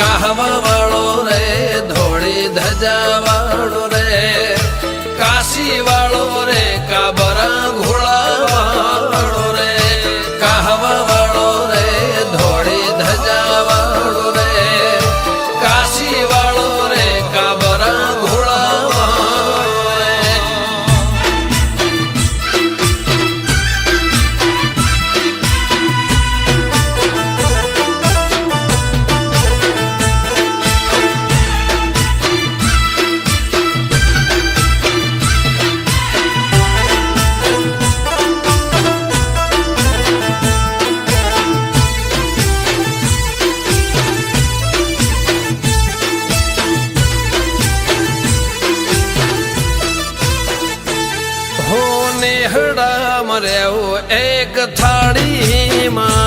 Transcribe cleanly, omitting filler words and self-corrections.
કાહવા વાળો રે ધોળી ધજા વાળો રે કાશી વાળો રે કાબરા ઘોડા વાળો રે કાહવા વાળો રે ધોળી ધજા વાળો રે કાશી વાળો રે કાબરા ઘોડા વાળો રે નેહડા મર્યાઓ એક થાળીમાં